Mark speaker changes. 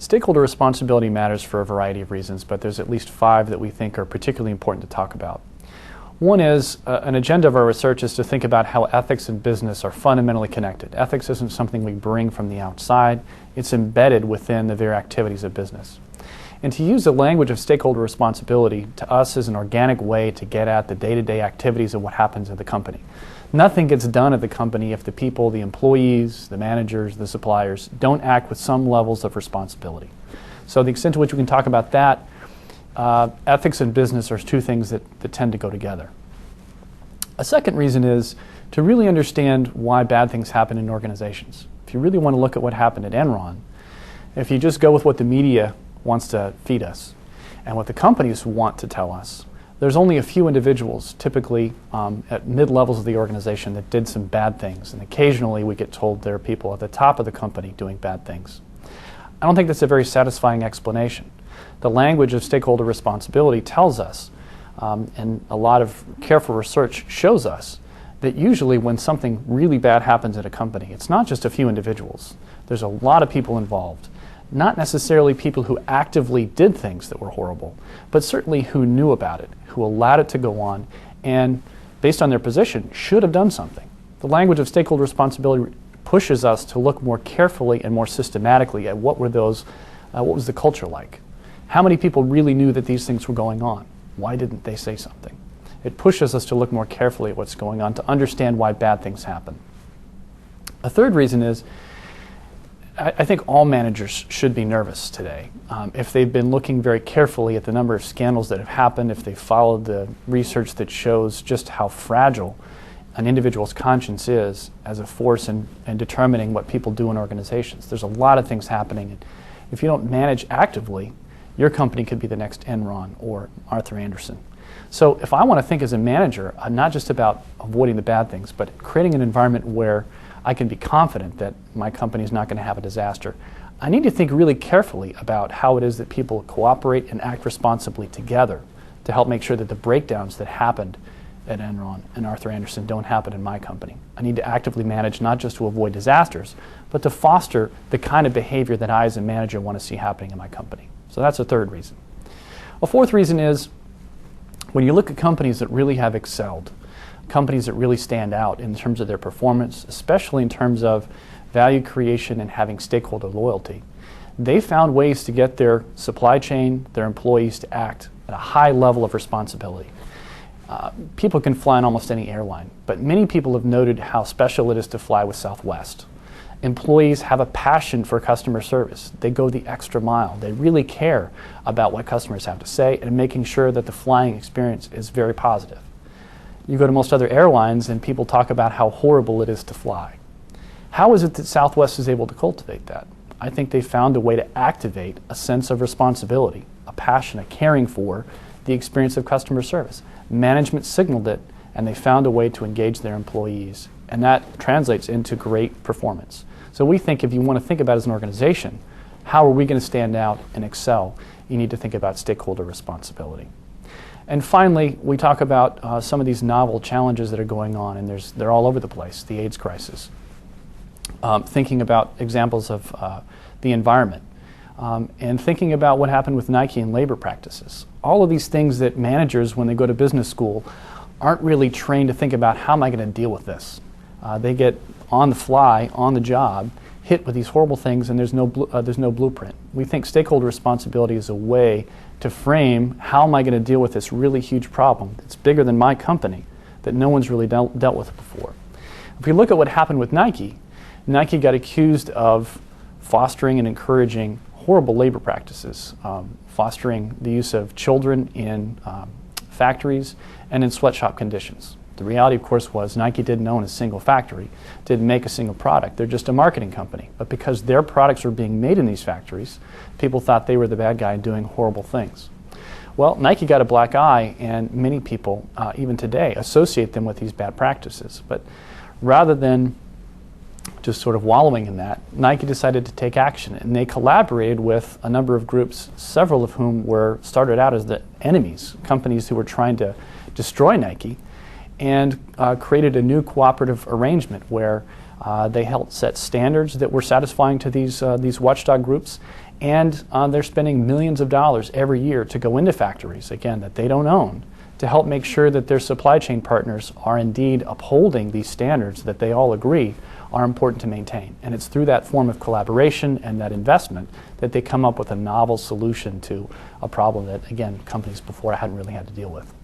Speaker 1: Stakeholder responsibility matters for a variety of reasons, but there's at least 5 that we think are particularly important to talk about. One is, an agenda of our research is to think about how ethics and business are fundamentally connected. Ethics isn't something we bring from the outside, it's embedded within the very activities of business. And to use the language of stakeholder responsibility to us is an organic way to get at the day-to-day activities of what happens at the company. Nothing gets done at the company if the people, the employees, the managers, the suppliers don't act with some levels of responsibility. So the extent to which we can talk about that, ethics and business are 2 things that tend to go together. A second reason is to really understand why bad things happen in organizations. If you really want to look at what happened at Enron, if you just go with what the media wants to feed us and what the companies want to tell us, there's only a few individuals, typically at mid-levels of the organization, that did some bad things, and occasionally we get told there are people at the top of the company doing bad things. I don't think that's a very satisfying explanation. The language of stakeholder responsibility tells us, and a lot of careful research shows us, that usually when something really bad happens at a company, it's not just a few individuals. There's a lot of people involved. Not necessarily people who actively did things that were horrible, but certainly who knew about it, who allowed it to go on, and based on their position, should have done something. The language of stakeholder responsibility pushes us to look more carefully and more systematically at what was the culture like? How many people really knew that these things were going on? Why didn't they say something? It pushes us to look more carefully at what's going on, to understand why bad things happen. A third reason is, I think all managers should be nervous today. If they've been looking very carefully at the number of scandals that have happened, if they've followed the research that shows just how fragile an individual's conscience is as a force in determining what people do in organizations. There's a lot of things happening. And if you don't manage actively, your company could be the next Enron or Arthur Andersen. So if I want to think as a manager, not just about avoiding the bad things, but creating an environment where I can be confident that my company is not going to have a disaster, I need to think really carefully about how it is that people cooperate and act responsibly together to help make sure that the breakdowns that happened at Enron and Arthur Andersen don't happen in my company. I need to actively manage not just to avoid disasters, but to foster the kind of behavior that I as a manager want to see happening in my company. So that's a third reason. A fourth reason is, when you look at companies that really have excelled, companies that really stand out in terms of their performance, especially in terms of value creation and having stakeholder loyalty, they found ways to get their supply chain, their employees to act at a high level of responsibility. People can fly on almost any airline, but many people have noted how special it is to fly with Southwest. Employees have a passion for customer service. They go the extra mile. They really care about what customers have to say and making sure that the flying experience is very positive. You go to most other airlines and people talk about how horrible it is to fly. How is it that Southwest is able to cultivate that? I think they found a way to activate a sense of responsibility, a passion, a caring for the experience of customer service. Management signaled it, and they found a way to engage their employees, and that translates into great performance. So we think if you want to think about as an organization, how are we going to stand out and excel, you need to think about stakeholder responsibility. And finally, we talk about some of these novel challenges that are going on, and they're all over the place. The AIDS crisis, thinking about examples of the environment, and thinking about what happened with Nike and labor practices. All of these things that managers, when they go to business school, aren't really trained to think about, how am I going to deal with this? They get on the fly, on the job, hit with these horrible things, and there's no blueprint. We think stakeholder responsibility is a way to frame, how am I going to deal with this really huge problem that's bigger than my company, that no one's really dealt with before. If we look at what happened with Nike, Nike got accused of fostering and encouraging horrible labor practices, fostering the use of children in factories and in sweatshop conditions. The reality, of course, was Nike didn't own a single factory, didn't make a single product. They're just a marketing company. But because their products were being made in these factories, people thought they were the bad guy doing horrible things. Well, Nike got a black eye, and many people, even today, associate them with these bad practices. But rather than just sort of wallowing in that, Nike decided to take action, and they collaborated with a number of groups, several of whom were started out as the enemies, companies who were trying to destroy Nike, and created a new cooperative arrangement where they helped set standards that were satisfying to these watchdog groups, And they're spending millions of dollars every year to go into factories, again, that they don't own, to help make sure that their supply chain partners are indeed upholding these standards that they all agree are important to maintain. And it's through that form of collaboration and that investment that they come up with a novel solution to a problem that, again, companies before hadn't really had to deal with.